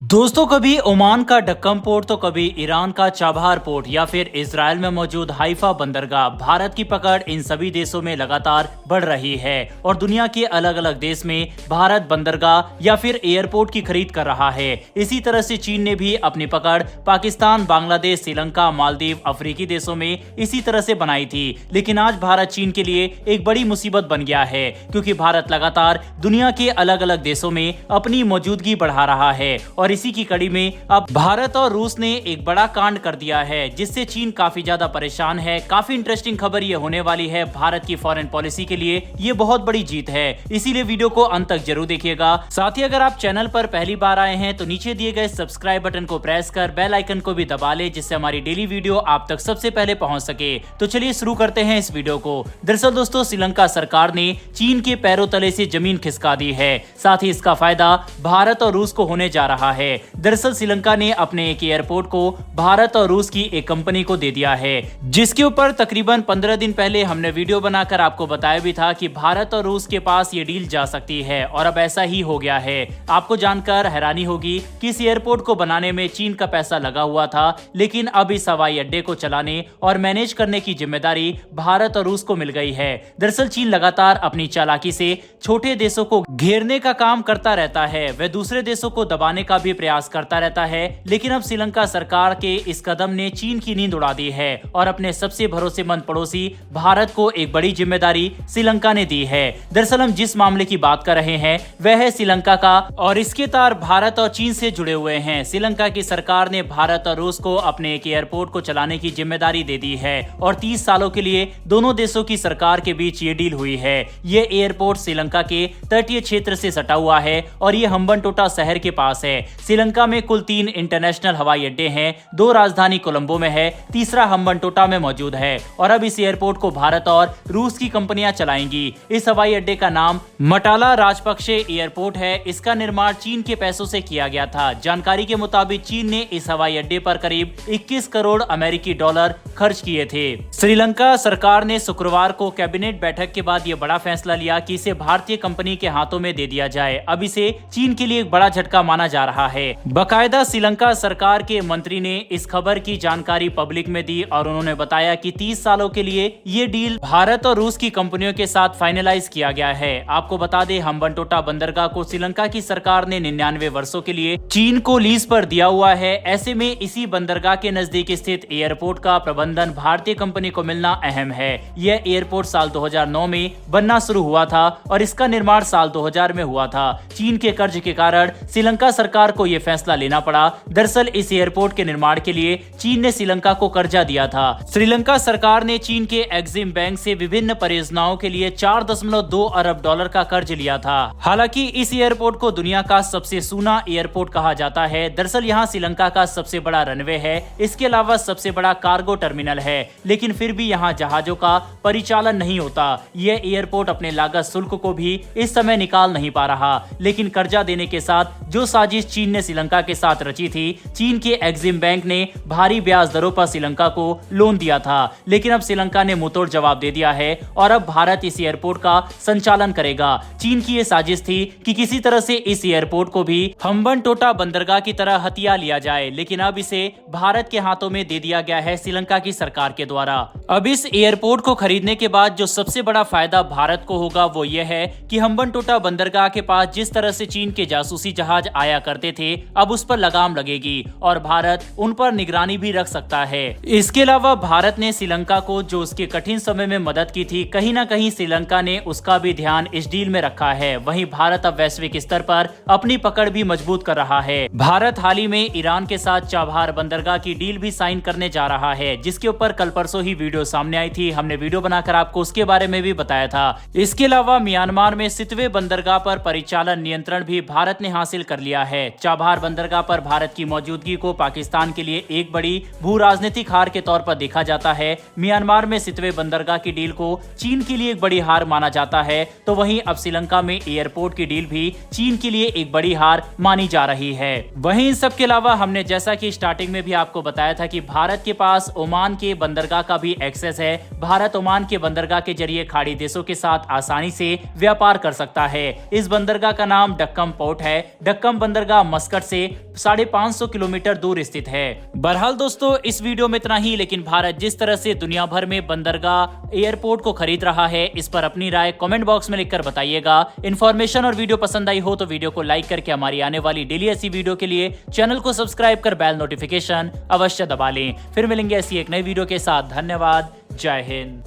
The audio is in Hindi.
दोस्तों, कभी ओमान का डक्कम पोर्ट तो कभी ईरान का चाबहार पोर्ट या फिर इजराइल में मौजूद हाइफा बंदरगाह। भारत की पकड़ इन सभी देशों में लगातार बढ़ रही है और दुनिया के अलग अलग देश में भारत बंदरगाह या फिर एयरपोर्ट की खरीद कर रहा है। इसी तरह से चीन ने भी अपनी पकड़ पाकिस्तान, बांग्लादेश, श्रीलंका, मालदीव, अफ्रीकी देशों में इसी तरह से बनाई थी। लेकिन आज भारत चीन के लिए एक बड़ी मुसीबत बन गया है, क्योंकि भारत लगातार दुनिया के अलग अलग देशों में अपनी मौजूदगी बढ़ा रहा है। और इसी की कड़ी में अब भारत और रूस ने एक बड़ा कांड कर दिया है, जिससे चीन काफी ज्यादा परेशान है। काफी इंटरेस्टिंग खबर ये होने वाली है। भारत की फॉरेन पॉलिसी के लिए ये बहुत बड़ी जीत है, इसीलिए वीडियो को अंत तक जरूर देखिएगा। साथ ही अगर आप चैनल पर पहली बार आए हैं तो नीचे दिए गए सब्सक्राइब बटन को प्रेस कर बेल आइकन को भी दबा ले, जिससे हमारी डेली वीडियो आप तक सबसे पहले पहुंच सके। तो चलिए शुरू करते हैं इस वीडियो को। दरअसल दोस्तों, श्रीलंका सरकार ने चीन के पैरों तले से जमीन खिसका दी है। साथ ही इसका फायदा भारत और रूस को होने जा रहा है। दरअसल श्रीलंका ने अपने एक एयरपोर्ट को भारत और रूस की एक कंपनी को दे दिया है, जिसके ऊपर तकरीबन 15 दिन पहले हमने वीडियो बनाकर आपको बताया भी था कि भारत और रूस के पास ये डील जा सकती है, और अब ऐसा ही हो गया है। आपको जानकर हैरानी होगी कि इस एयरपोर्ट को बनाने में चीन का पैसा लगा हुआ था, लेकिन अब इस हवाई अड्डे को चलाने और मैनेज करने की जिम्मेदारी भारत और रूस को मिल गई है। दरअसल चीन लगातार अपनी चालाकी से छोटे देशों को घेरने का काम करता रहता है। वह दूसरे देशों को दबाने का भी प्रयास करता रहता है, लेकिन अब श्रीलंका सरकार के इस कदम ने चीन की नींद उड़ा दी है और अपने सबसे भरोसेमंद पड़ोसी भारत को एक बड़ी जिम्मेदारी श्रीलंका ने दी है। दरअसल हम जिस मामले की बात कर रहे हैं वह है श्रीलंका का, और इसके तार भारत और चीन से जुड़े हुए हैं। श्रीलंका की सरकार ने भारत और रूस को अपने एक एयरपोर्ट को चलाने की जिम्मेदारी दे दी है, और 30 सालों के लिए दोनों देशों की सरकार के बीच ये डील हुई है। ये एयरपोर्ट श्रीलंका के तटीय क्षेत्र से सटा हुआ है और ये हम्बनटोटा शहर के पास है। श्रीलंका में कुल 3 इंटरनेशनल हवाई अड्डे हैं। 2 राजधानी कोलंबो में है, तीसरा हम्बनटोटा में मौजूद है। और अब इस एयरपोर्ट को भारत और रूस की कंपनियां चलाएंगी। इस हवाई अड्डे का नाम मटाला राजपक्षे एयरपोर्ट है। इसका निर्माण चीन के पैसों से किया गया था। जानकारी के मुताबिक चीन ने इस हवाई अड्डे पर करीब 21 करोड़ अमेरिकी डॉलर खर्च किए थे। श्रीलंका सरकार ने शुक्रवार को कैबिनेट बैठक के बाद यह बड़ा फैसला लिया कि इसे भारतीय कंपनी के हाथों में दे दिया जाए। अब इसे चीन के लिए एक बड़ा झटका माना जा रहा है। बाकायदा श्रीलंका सरकार के मंत्री ने इस खबर की जानकारी पब्लिक में दी, और उन्होंने बताया कि 30 सालों के लिए ये डील भारत और रूस की कंपनियों के साथ फाइनलाइज किया गया है। आपको बता दें, हम्बनटोटा बंदरगाह को श्रीलंका की सरकार ने 99 वर्षों के लिए चीन को लीज पर दिया हुआ है। ऐसे में इसी बंदरगाह के नजदीक स्थित एयरपोर्ट का प्रबंधन भारतीय कंपनी को मिलना अहम है। यह एयरपोर्ट साल 2009 में बनना शुरू हुआ था और इसका निर्माण साल 2000 में हुआ था। चीन के कर्ज के कारण श्रीलंका सरकार को यह फैसला लेना पड़ा। दरअसल इस एयरपोर्ट के निर्माण के लिए चीन ने श्रीलंका को कर्जा दिया था। श्रीलंका सरकार ने चीन के एक्सिम बैंक से विभिन्न परियोजनाओं के लिए 4.2 अरब डॉलर का कर्ज लिया था। हालांकि इस एयरपोर्ट को दुनिया का सबसे सोना एयरपोर्ट कहा जाता है। दरअसल यहाँ श्रीलंका का सबसे बड़ा रनवे है। इसके अलावा सबसे बड़ा कार्गो टर्मिनल है, लेकिन फिर भी यहाँ जहाजों का परिचालन नहीं होता। यह एयरपोर्ट अपने लागत शुल्क को भी इस समय निकाल नहीं पा रहा। लेकिन कर्जा देने के साथ जो साजिश चीन ने श्रीलंका के साथ रची थी, चीन के एक्सिम बैंक ने भारी ब्याज दरों पर श्रीलंका को लोन दिया था। लेकिन अब श्रीलंका ने मुंहतोड़ जवाब दे दिया है और अब भारत इस एयरपोर्ट का संचालन करेगा। चीन की यह साजिश थी कि किसी तरह से इस एयरपोर्ट को भी हम्बनटोटा बंदरगाह की तरह हथिया लिया जाए, लेकिन अब इसे भारत के हाथों में दे दिया गया है श्रीलंका की सरकार के द्वारा। अब इस एयरपोर्ट को खरीदने के बाद जो सबसे बड़ा फायदा भारत को होगा वो ये है कि हम्बनटोटा बंदरगाह के पास जिस तरह से चीन के जासूसी जहाज आया करते थे, अब उस पर लगाम लगेगी और भारत उन पर निगरानी भी रख सकता है। इसके अलावा भारत ने श्रीलंका को जो उसके कठिन समय में मदद की थी, कहीं ना कहीं श्रीलंका ने उसका भी ध्यान इस डील में रखा है। वहीं भारत अब वैश्विक स्तर पर अपनी पकड़ भी मजबूत कर रहा है। भारत हाल ही में ईरान के साथ चाबहार बंदरगाह की डील भी साइन करने जा रहा है, जिसके ऊपर कल परसों ही वीडियो सामने आई थी। हमने वीडियो बनाकर आपको उसके बारे में भी बताया था। इसके अलावा म्यांमार में सितवे बंदरगाह पर परिचालन नियंत्रण भी भारत ने हासिल कर लिया है। चाबहार बंदरगाह पर भारत की मौजूदगी को पाकिस्तान के लिए एक बड़ी भू राजनीतिक हार के तौर पर देखा जाता है। म्यांमार में सितवे बंदरगाह की डील को चीन के लिए एक बड़ी हार माना जाता है, तो वहीं अब श्रीलंका में एयरपोर्ट की डील भी चीन के लिए एक बड़ी हार मानी जा रही है। वहीं इन सब के अलावा हमने जैसा कि स्टार्टिंग में भी आपको बताया था कि भारत के पास ओमान के बंदरगाह का भी एक्सेस है। भारत ओमान के बंदरगाह के जरिए खाड़ी देशों के साथ आसानी से व्यापार कर सकता है। इस बंदरगाह का नाम डक्कम पोर्ट है। डक्कम बंदरगाह मस्कट से 550 किलोमीटर दूर स्थित है। बहरहाल दोस्तों, इस वीडियो में इतना ही, लेकिन भारत जिस तरह से दुनिया भर में बंदरगाह एयरपोर्ट को खरीद रहा है, इस पर अपनी राय कमेंट बॉक्स में लिखकर बताइएगा। इन्फॉर्मेशन और वीडियो पसंद आई हो तो वीडियो को लाइक करके हमारी आने वाली डेली ऐसी वीडियो के लिए चैनल को सब्सक्राइब कर बेल नोटिफिकेशन अवश्य दबा लें। फिर मिलेंगे ऐसी एक नई वीडियो के साथ। धन्यवाद। जय हिंद।